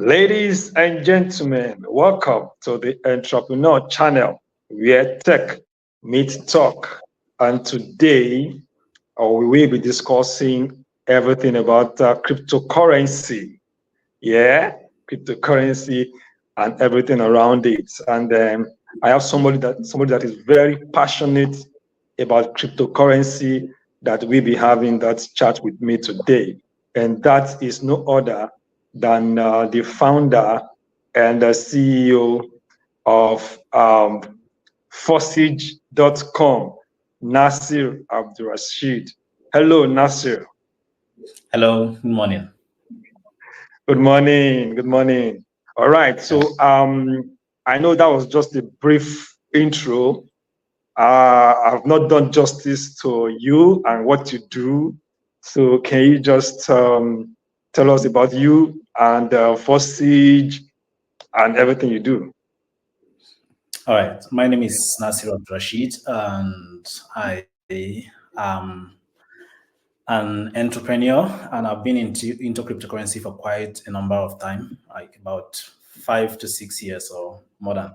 Ladies and gentlemen, welcome to the Entrepreneur Channel where tech meets talk. And today we will be discussing everything about cryptocurrency. Yeah, cryptocurrency and everything around it. And I have somebody that is very passionate about cryptocurrency that will be having that chat with me today. And that is no other than the founder and the CEO of Fossage.com, Nasir Abdulrasheed. Hello, Nasir. Hello, good morning. Good morning. Good morning. All right. Yeah. So I know that was just a brief intro. I've not done justice to you and what you do. So can you just tell us about you and Fossage and everything you do? All right. My name is Nasir Abdulrasheed, and I am an entrepreneur, and I've been into cryptocurrency for quite a number of time, like about 5 to 6 years or more than.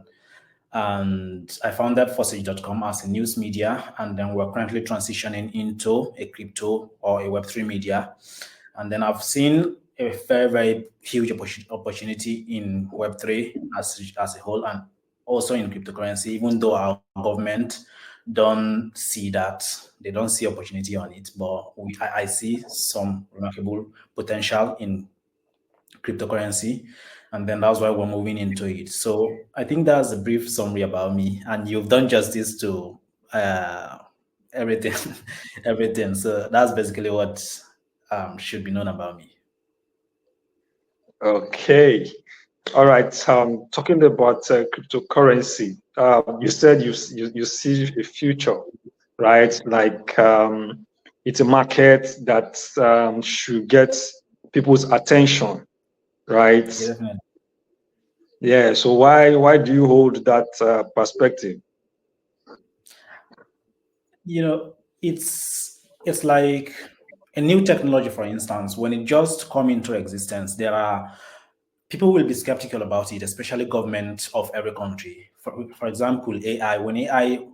And I founded Fossage.com as a news media, and then we're currently transitioning into a crypto or a Web3 media. And then I've seen a very, very huge opportunity in Web3 as a whole, and also in cryptocurrency, even though our government don't see that, they don't see opportunity on it. But I see some remarkable potential in cryptocurrency, and then that's why we're moving into it. So I think that's a brief summary about me, and you've done justice to everything, everything. So that's basically what should be known about me. Okay. All right. Talking about cryptocurrency, you said you see a future, right? Like it's a market that should get people's attention, right? Yeah, definitely. Yeah. So why do you hold that perspective? It's like a new technology. For instance, when it just come into existence, there are people will be skeptical about it, especially government of every country. For example, AI. When AI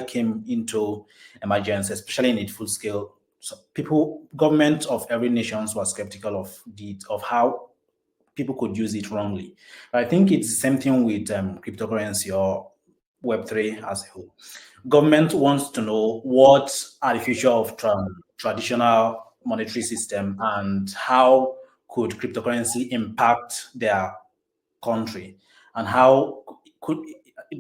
came into emergence, especially in its full scale, so people, government of every nations were skeptical of how people could use it wrongly. I think it's the same thing with cryptocurrency or Web3 as a whole. Government wants to know what are the future of traditional monetary system and how could cryptocurrency impact their country, and how could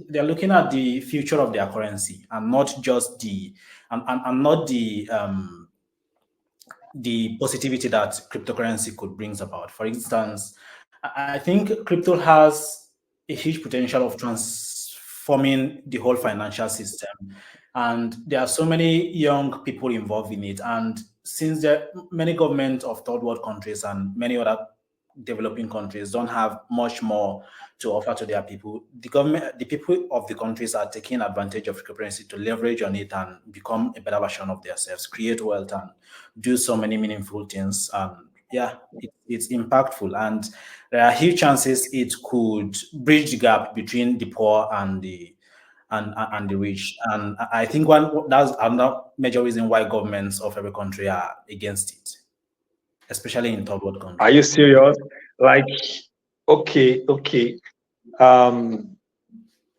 they're looking at the future of their currency and not just and not the positivity that cryptocurrency could brings about. For instance, I think crypto has a huge potential of transforming the whole financial system, and there are so many young people involved in it. And since there many governments of third world countries and many other developing countries don't have much more to offer to their people, the people of the countries are taking advantage of cryptocurrency to leverage on it and become a better version of themselves, create wealth, and do so many meaningful things. Yeah, it's impactful, and there are huge chances it could bridge the gap between the poor and the rich. And I think that's another major reason why governments of every country are against it, especially in third world Are countries. you serious? Like, okay. Um,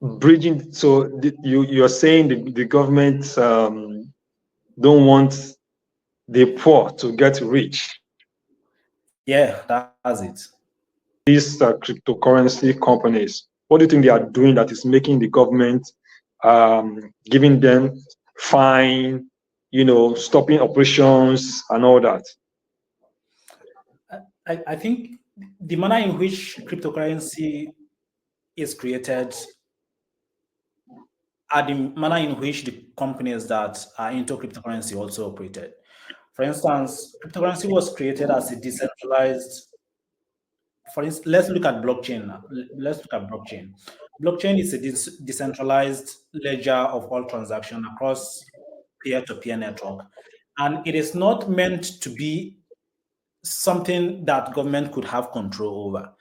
Bridging. So you're saying the government don't want the poor to get rich. Yeah, that's it. These cryptocurrency companies, what do you think they are doing that is making the government giving them fine, stopping operations and all that? I think the manner in which cryptocurrency is created are the manner in which the companies that are into cryptocurrency also operated. For instance, cryptocurrency was created as a decentralized. For instance, let's look at blockchain. Let's look at blockchain. Blockchain is a decentralized ledger of all transactions across peer-to-peer network, and it is not meant to be something that government could have control over.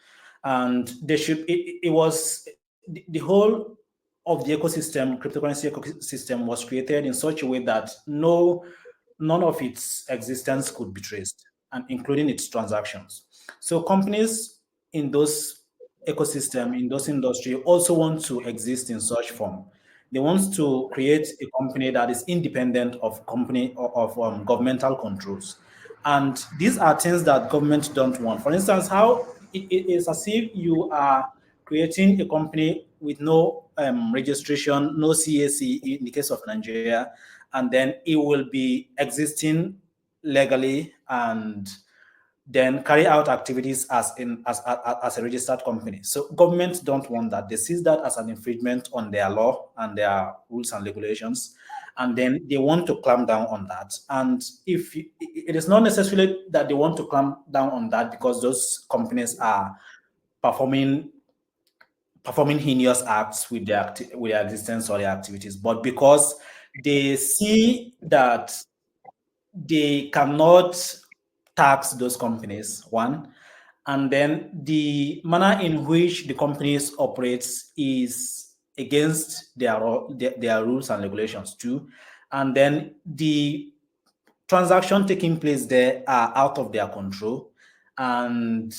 And they should, it was the whole of the ecosystem, cryptocurrency ecosystem was created in such a way that none of its existence could be traced, and including its transactions. So companies in those ecosystem, in those industry, also want to exist in such form. They want to create a company that is independent of company of governmental controls. And these are things that government don't want. For instance, how it is as if you are creating a company with no registration, no CAC in the case of Nigeria, and then it will be existing legally and then carry out activities as a registered company. So governments don't want that. They see that as an infringement on their law and their rules and regulations, and then they want to clamp down on that. And if it is not necessarily that they want to clamp down on that because those companies are performing heinous acts with with their existence or their activities, but because they see that they cannot tax those companies, one, and then the manner in which the companies operates is against their rules and regulations too, and then the transactions taking place there are out of their control, and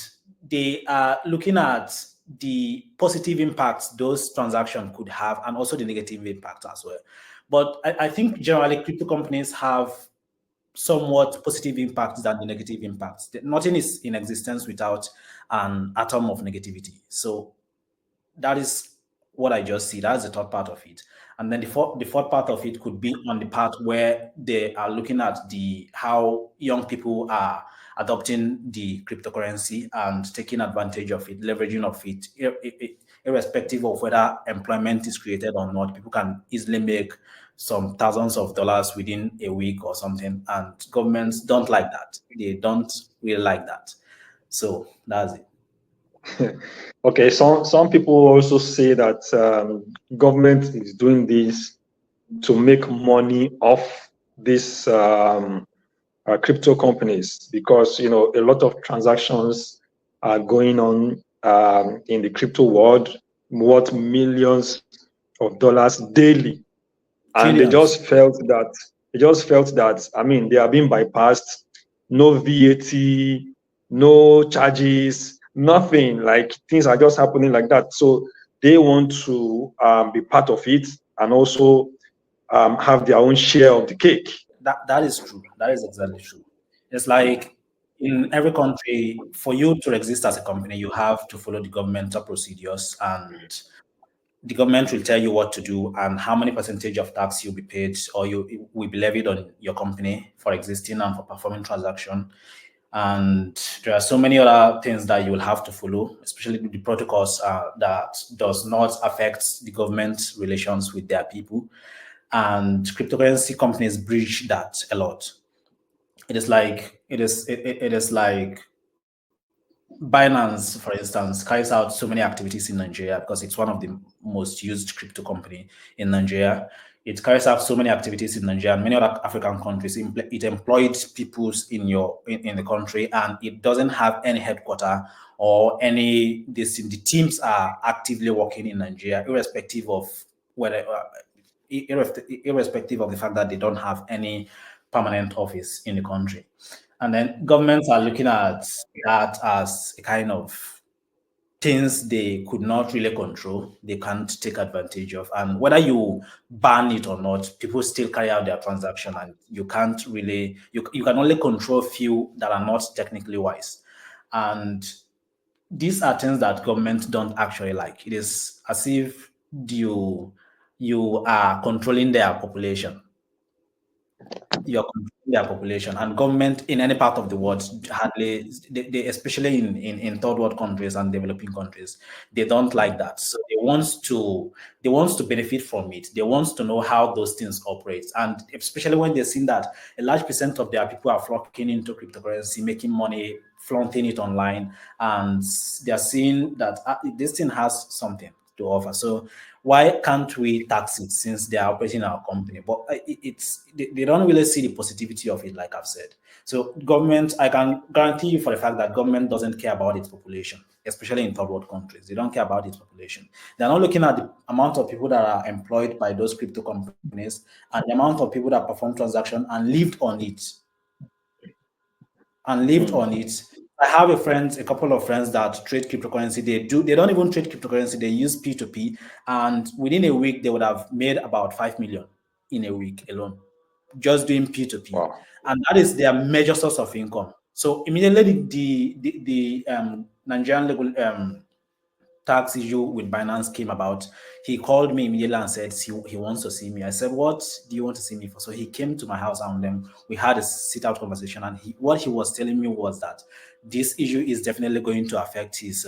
they are looking at the positive impacts those transactions could have and also the negative impact as well. But I think generally crypto companies have somewhat positive impacts than the negative impacts. Nothing is in existence without an atom of negativity. So that is what I just see. That's the third part of it. And then the fourth part of it could be on the part where they are looking at the how young people are adopting the cryptocurrency and taking advantage of it, leveraging of it, irrespective of whether employment is created or not. People can easily make some thousands of dollars within a week or something, and governments don't like that. They don't really like that. So that's it. Okay, some people also say that government is doing this to make money off these crypto companies because a lot of transactions are going on in the crypto world worth millions of dollars daily, and Trillions. they just felt that I mean they are being bypassed, no VAT, no charges, nothing, like things are just happening like that. So they want to be part of it and also have their own share of the cake. That is true. That is exactly true. It's like in every country, for you to exist as a company, you have to follow the governmental procedures, and the government will tell you what to do and how many percentage of tax you'll be paid or you will be levied on your company for existing and for performing transaction. And there are so many other things that you will have to follow, especially the protocols that does not affect the government relations with their people. And cryptocurrency companies breach that a lot. It is like Binance, for instance, carries out so many activities in Nigeria because it's one of the most used crypto company in Nigeria. It carries out so many activities in Nigeria and many other African countries. It employed peoples in the country, and it doesn't have any headquarter or any this. The teams are actively working in Nigeria, irrespective of whether irrespective of the fact that they don't have any permanent office in the country. And then governments are looking at that as a kind of things they could not really control, they can't take advantage of. And whether you ban it or not, people still carry out their transaction, and you can't really, you can only control few that are not technically wise. And these are things that government don't actually like. It is as if you you are controlling their population. You're controlling their population, and government in any part of the world hardly they especially in third world countries and developing countries, they don't like that. So they want to benefit from it. They want to know how those things operate, and especially when they're seeing that a large percent of their people are flocking into cryptocurrency, making money, flaunting it online, and they're seeing that this thing has something to offer. So why can't we tax it since they are operating our company? But they don't really see the positivity of it, like I've said. So government, I can guarantee you for the fact that government doesn't care about its population, especially in third world countries. They don't care about its population. They're not looking at the amount of people that are employed by those crypto companies and the amount of people that perform transaction and lived on it and lived Mm. on it. I have a couple of friends that trade cryptocurrency. They don't even trade cryptocurrency. They use P2P, and within a week they would have made about 5 million in a week alone, just doing P2P, Wow. and that is their major source of income. So immediately the Nigerian legal tax issue with Binance came about, he called me immediately and said he wants to see me. I said, "What do you want to see me for?" So he came to my house and then we had a sit out conversation. And what he was telling me was that this issue is definitely going to affect his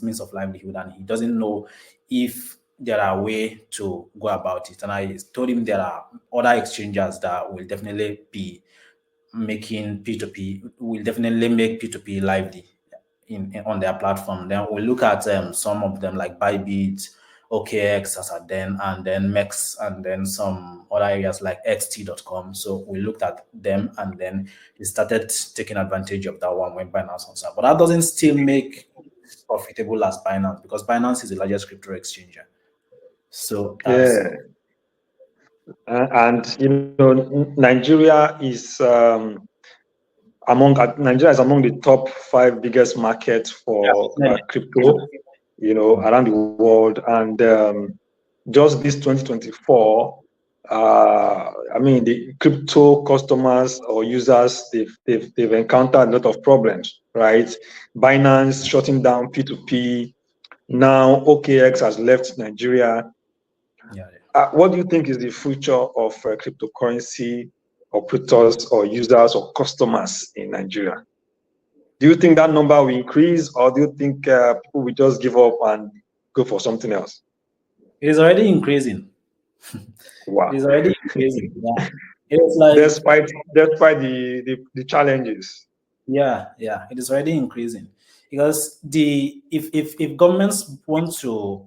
means of livelihood, and he doesn't know if there are way to go about it. And I told him there are other exchanges that will definitely be making P2P, will definitely make P2P lively on their platform. Then we look at some of them like Bybit, OKX as at then, and then MEX, and then some other areas like XT.com. So we looked at them, and then he started taking advantage of that one when Binance was up. But that doesn't still make it profitable as Binance, because Binance is the largest crypto exchanger. So that's Yeah. And Nigeria is Nigeria is among the top five biggest markets yeah, for definitely. crypto, around the world. And just this 2024, I mean, the crypto customers or users, they've encountered a lot of problems, right? Binance shutting down P2P. Now OKX has left Nigeria. Yeah. What do you think is the future of cryptocurrency operators or users or customers in Nigeria? Do you think that number will increase, or do you think people will just give up and go for something else? It is already increasing. It is Wow. already increasing. Yeah. It is like, Despite the challenges. yeah, it is already increasing because if governments want to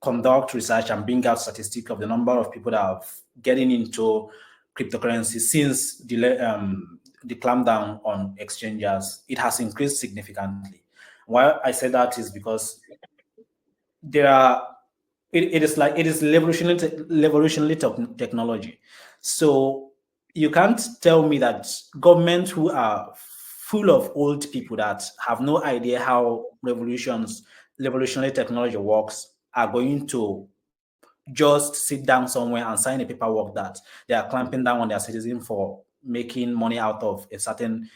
conduct research and bring out statistics of the number of people that have getting into cryptocurrency since the clampdown on exchanges, it has increased significantly. Why I say that is because there are it is revolutionary technology. So you can't tell me that governments who are full of old people that have no idea how revolutionary technology works are going to just sit down somewhere and sign a paperwork that they are clamping down on their citizens for making money out of a certain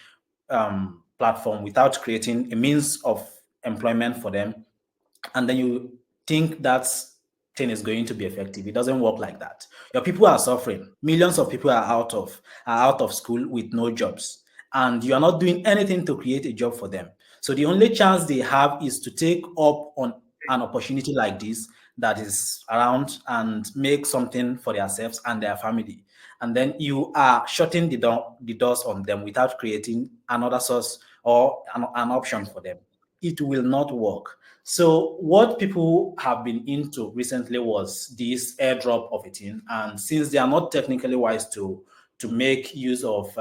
platform without creating a means of employment for them, and then you think that thing is going to be effective. It doesn't work like that. Your people are suffering. Millions of people are out of school with no jobs, and you are not doing anything to create a job for them. So the only chance they have is to take up on an opportunity like this that is around and make something for themselves and their family. And then you are shutting the doors on them without creating another source or an option for them. It will not work. So what people have been into recently was this airdrop of a thing, and since they are not technically wise to make use of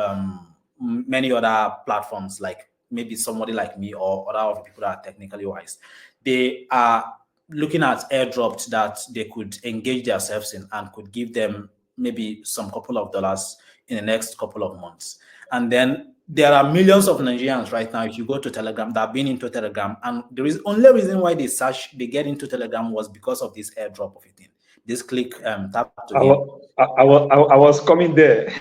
many other platforms, like maybe somebody like me or other people that are technically wise, they are looking at airdrops that they could engage themselves in and could give them maybe some couple of dollars in the next couple of months. And then there are millions of Nigerians right now. If you go to Telegram, that have been into Telegram, and the only reason why they get into Telegram was because of this airdrop of a thing. This click tap to earn. I was coming there.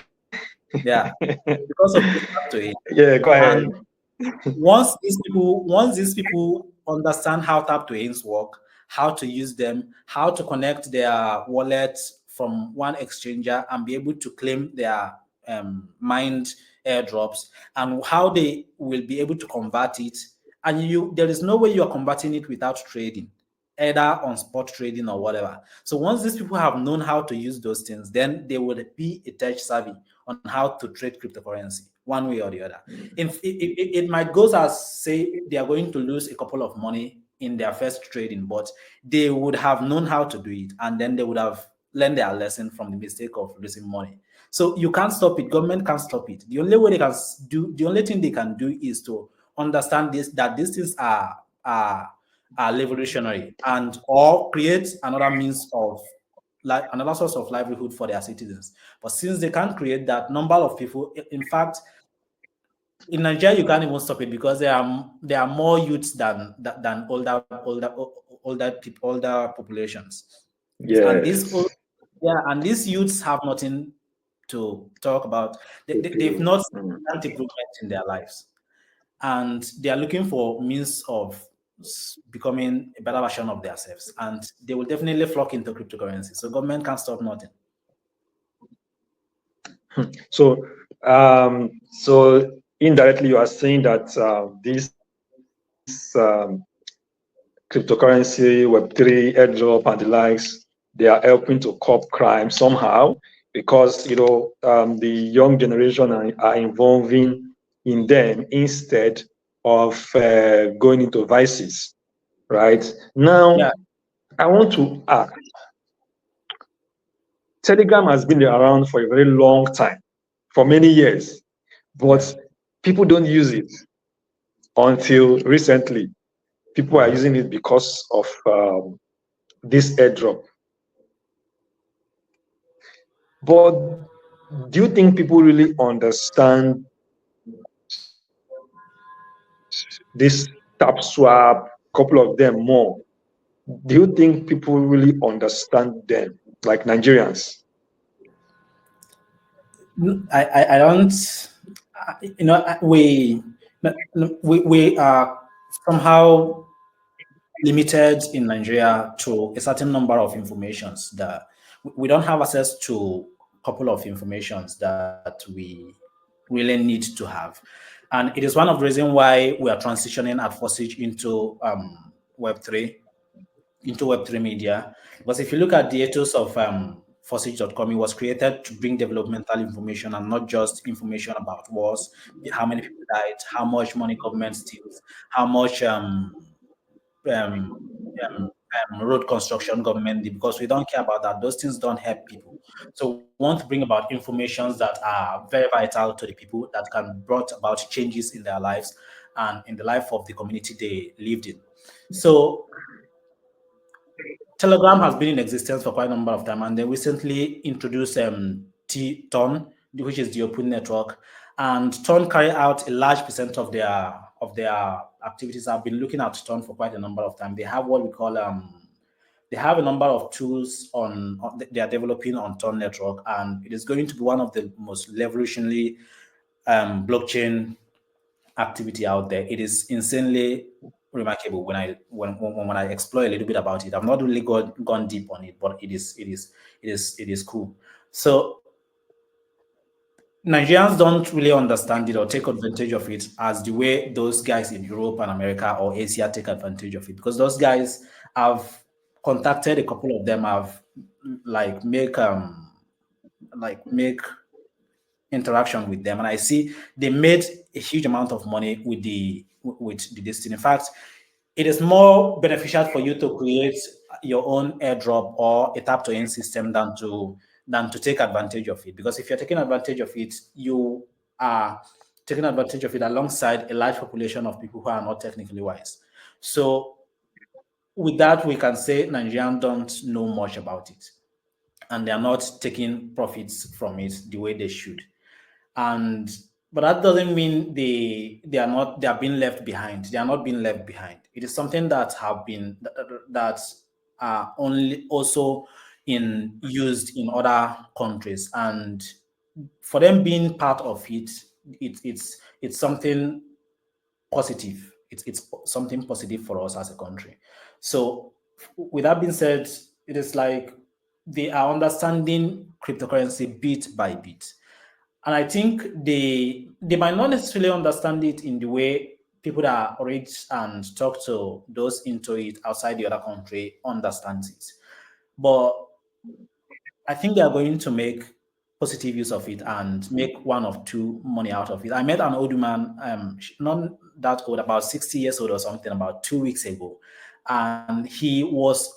Yeah, because of this tap to earn. Yeah, go ahead. And once these people understand how tap to earns work, how to use them, how to connect their wallets from one exchanger and be able to claim their mined airdrops, and how they will be able to convert it, and there is no way you are converting it without trading, either on spot trading or whatever. So once these people have known how to use those things, then they will be a tech savvy on how to trade cryptocurrency one way or the other. It might go as say they are going to lose a couple of money in their first trading, but they would have known how to do it, and then they would have learned their lesson from the mistake of losing money. So you can't stop it. Government can't stop it. The only way they can do, the only thing they can do is to understand this, that these things are revolutionary, and or create another means of, like, another source of livelihood for their citizens. But since they can't create that, number of people, in fact, in Nigeria, you can't even stop it because there are more youths than older populations, and Yes. yeah, and these youths have nothing to talk about. They've Okay. not Mm. seen improvement in their lives, and they are looking for means of becoming a better version of themselves, and they will definitely flock into cryptocurrency. So government can't stop nothing. So, so indirectly, you are saying that this cryptocurrency, Web3, airdrop, and the likes, they are helping to curb crime somehow because the young generation are involving in them instead of going into vices. Right now, Yeah, I want to ask. Telegram has been around for a very long time, for many years, yeah. but people don't use it until recently. People are using it because of this airdrop. But do you think people really understand this tap swap, couple of them more? Do you think people really understand them, like Nigerians? I don't. We are somehow limited in Nigeria to a certain number of informations that we don't have access to a couple of informations that we really need to have. And it is one of the reasons why we are transitioning at Forsage into Web3, into Web3 media. Because if you look at the ethos of Forsage.com, it was created to bring developmental information and not just information about wars, how many people died, how much money government steals, how much um, road construction government did, because we don't care about that. Those things don't help people. So we want to bring about informations that are very vital to the people, that can brought about changes in their lives and in the life of the community they lived in. So Telegram has been in existence for quite a number of time, and they recently introduced Ton, which is the open network, and Ton carry out a large percent of their activities. I've been looking at Ton for quite a number of time. They have what we call they have a number of tools they are developing on Ton network, and it is going to be one of the most revolutionary blockchain activity out there. It is insanely remarkable when I explore a little bit about it. I've not really gone deep on it, but it is cool. So Nigerians don't really understand it or take advantage of it as the way those guys in Europe and America or Asia take advantage of it, because those guys have contacted a couple of them, have like make interaction with them, and I see they made a huge amount of money with the Destiny. In fact, it is more beneficial for you to create your own airdrop or a tap to earn system than to take advantage of it, because if you're taking advantage of it, you are taking advantage of it alongside a large population of people who are not technically wise. So with that, we can say Nigerians don't know much about it, and they are not taking profits from it the way they should. And but that doesn't mean they are being left behind. They are not being left behind. It is something that have been that are only also in used in other countries, and for them being part of it, it's something positive. It's something positive for us as a country. So with that being said, it is like they are understanding cryptocurrency bit by bit, and I think they might not necessarily understand it in the way people that are rich and talk to those into it outside the other country understands it. But I think they are going to make positive use of it and make one of two money out of it. I met an old woman, not that old, about 60 years old or something, about 2 weeks ago. and she was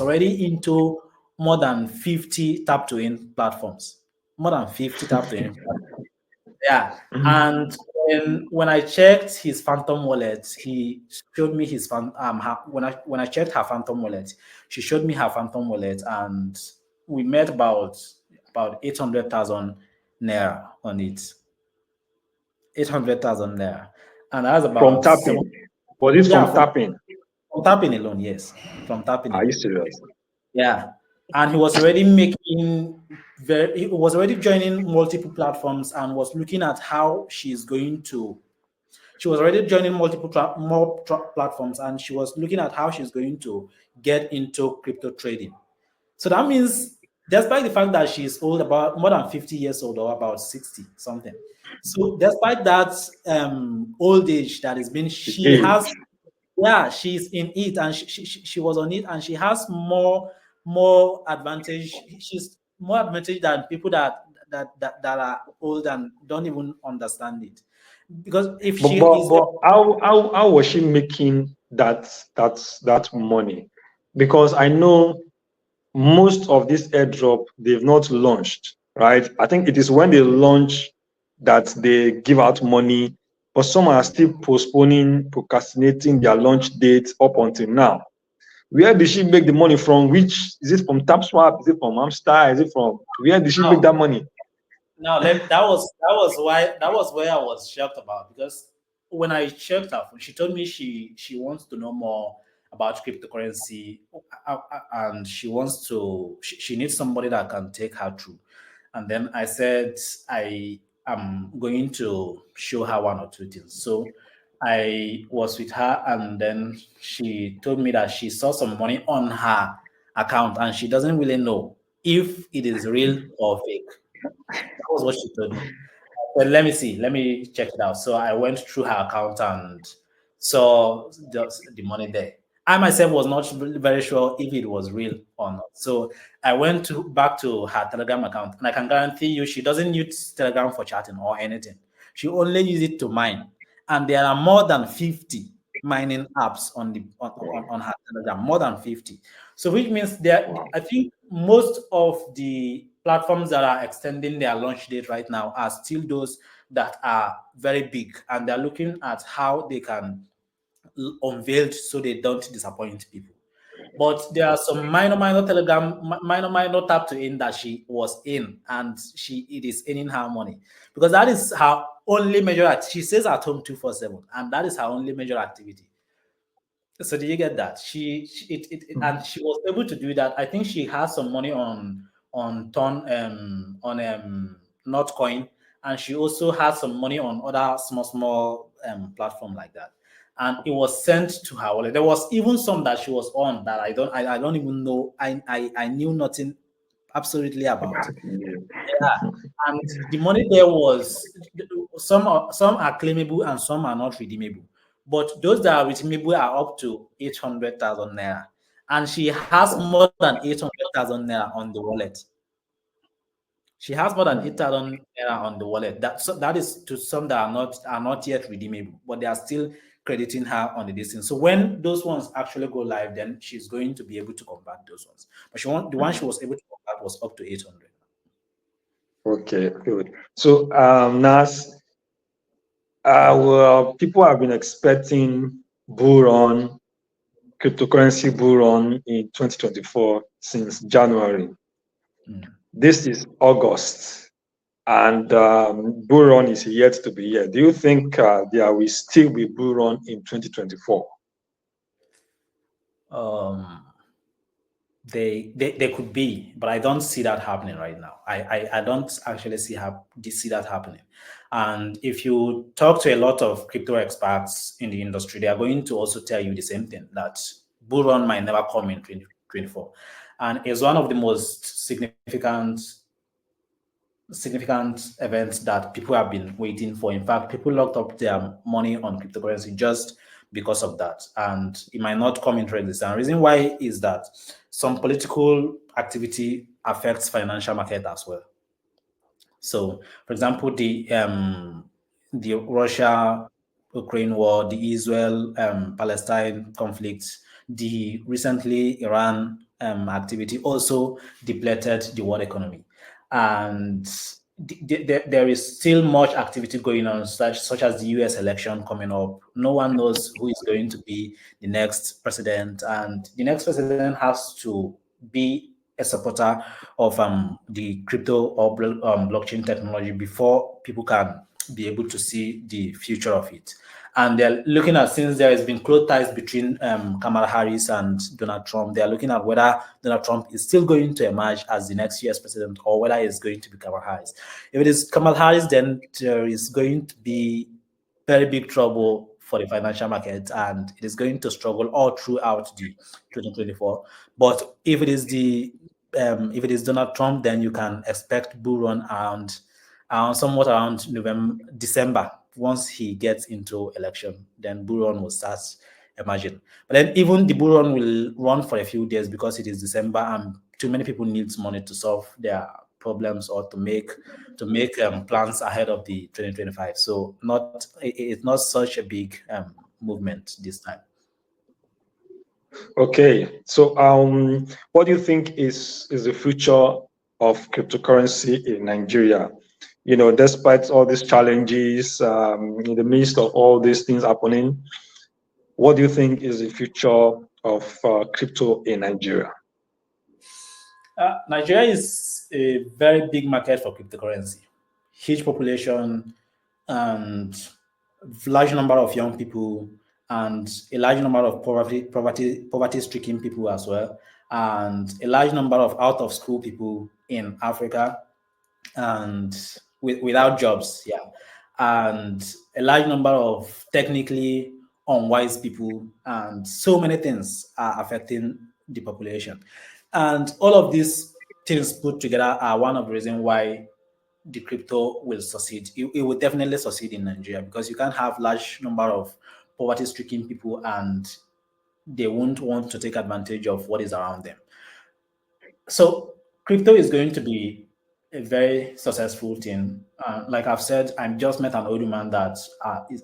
already into more than 50 tap to earn platforms, more than 50 tap to earn. Yeah. And when I checked his Phantom wallet, he showed me his when I checked her Phantom wallet, she showed me her Phantom wallet, and we met about 800,000 naira on it. 800,000 naira. And that's From about seven. tapping. Was this Yeah, from tapping? from tapping alone, yes. From tapping Are you alone. serious? Yeah. And he was already making he was already joining multiple platforms and was looking at how she's going to she was already joining multiple platforms, and she was looking at how she's going to get into crypto trading. So that means, despite the fact that she's old, about more than 50 years old or about 60 something. So despite that old age that has been, The she has, age. yeah, she's in it, and she was on it, and she has more advantage. She's more advantage than people that are old and don't even understand it. Because if But she but is, but how was she making that money? Because I know most of this airdrop they've not launched, right? I think it is when they launch that they give out money, but some are still postponing, procrastinating their launch date up until now. Where did she make the money from? Which is it from TapSwap? Is it from Amstar? Is it from where did she make that money? no, that was where I was shocked about, because when I checked her phone, she told me she wants to know more about cryptocurrency, and she needs somebody that can take her through. And then I said I am going to show her one or two things. So I was with her, and then she told me that she saw some money on her account, and she doesn't really know if it is real or fake. That was what she told me. Well, let me see. Let me check it out. So I went through her account and saw the money there. I myself was not very sure if it was real or not. So I went back to her Telegram account, and I can guarantee you she doesn't use Telegram for chatting or anything. She only uses it to mine. And there are more than 50 mining apps on her Telegram, more than 50. So which means there, Wow. I think most of the platforms that are extending their launch date right now are still those that are very big, and they're looking at how they can unveil so they don't disappoint people. But there are some minor telegram, minor tap to in that she was in, and it is earning her money, because that is her only major she says at home 247, and that is her only major activity. So do you get that? And she was able to do that. I think she has some money on Notcoin, and she also has some money on other small platform like that. And it was sent to her wallet. There was even some that she was on that I don't even know. I knew nothing absolutely about. Yeah, and the money there was, some are claimable and some are not redeemable. But those that are redeemable are up to 800,000 naira, and she has more than 800,000 naira on the wallet. She has more than 8,000 naira on the wallet. That is to some that are not yet redeemable, but they are still crediting her on the distance. So when those ones actually go live, then she's going to be able to convert those ones. But the one she was able to convert was up to 800. Okay, good. So, Nas, well, people have been expecting bull run, cryptocurrency bull run in 2024 since January. Mm. This is August, and bull run is yet to be here. Do you think there will still be bull run in 2024? Um, they could be, but I don't see that happening right now. I don't actually see that happening. And if you talk to a lot of crypto experts in the industry, they are going to also tell you the same thing, that bull run might never come in 2024. And it's one of the most significant events that people have been waiting for. In fact, people locked up their money on cryptocurrency just because of that, and it might not come into existence. And the reason why is that some political activity affects financial market as well. So, for example, the Russia Ukraine war, the Israel Palestine conflict, the recently Iran activity also depleted the world economy. And there is still much activity going on, such as the US election coming up. No one knows who is going to be the next president, and the next president has to be a supporter of the crypto or blockchain technology before people can be able to see the future of it. And they're looking at, since there has been close ties between Kamala Harris and Donald Trump, they're looking at whether Donald Trump is still going to emerge as the next US president or whether it's going to be Kamala Harris. If it is Kamala Harris, then there is going to be very big trouble for the financial market, and it is going to struggle all throughout the 2024. But if it is Donald Trump, then you can expect bull run somewhat around December. Once he gets into election, then bull run will start emerging. But then even the bull run will run for a few days because it is December and too many people need money to solve their problems or to make plans ahead of the 2025. So it's not such a big movement this time. Okay, so what do you think is the future of cryptocurrency in Nigeria? You know, despite all these challenges, in the midst of all these things happening, what do you think is the future of crypto in Nigeria? Nigeria is a very big market for cryptocurrency, huge population, and large number of young people, and a large number of poverty-stricken people as well, and a large number of out-of-school people in Africa, and without jobs, yeah, and a large number of technically unwise people, and so many things are affecting the population. And all of these things put together are one of the reasons why the crypto will succeed. It will definitely succeed in Nigeria because you can't have large number of poverty-stricken people and they won't want to take advantage of what is around them. So crypto is going to be a very successful thing. Like I've said, I just met an older man that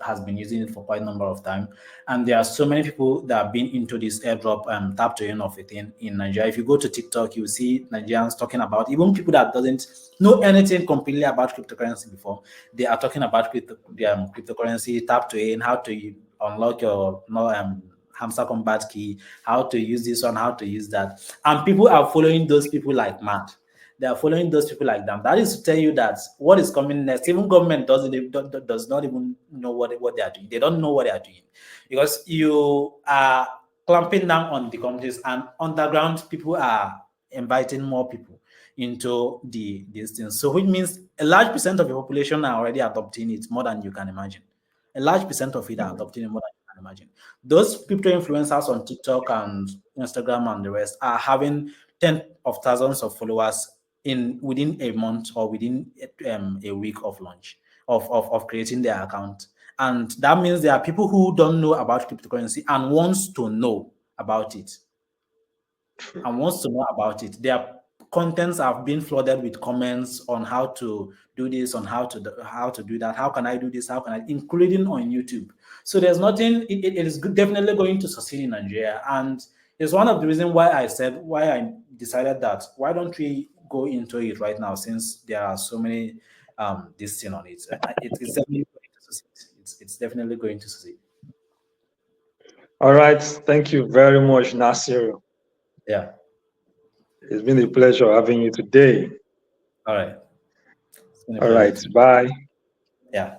has been using it for quite a number of time, and there are so many people that have been into this airdrop tap to earn of a thing in Nigeria. If you go to TikTok, you see Nigerians talking about, even people that doesn't know anything completely about cryptocurrency before, they are talking about cryptocurrency, tap to earn, how to unlock your hamster combat key, how to use this one, how to use that. And people are following those people like mad. They are following those people like them. That is to tell you that what is coming next, even government does not even know what they are doing. They don't know what they are doing because you are clamping down on the companies, and underground people are inviting more people into these things. So which means a large percent of the population are already adopting it more than you can imagine. A large percent of it are adopting it more than you can imagine. Those crypto influencers on TikTok and Instagram and the rest are having tens of thousands of followers within a month or within a week of launch of creating their account. And that means there are people who don't know about cryptocurrency and wants to know about it. Their contents have been flooded with comments on how to do this, on how to do that. How can I do this? How can I, including on YouTube? So there's nothing. It is definitely going to succeed in Nigeria, and it's one of the reasons why I decided that why don't we go into it right now, since there are so many this thing on it. It's definitely going to succeed. It's definitely going to succeed. All right, thank you very much, Nasir. Yeah. It's been a pleasure having you today. All right. It's been a All pleasure right, too. bye. Yeah.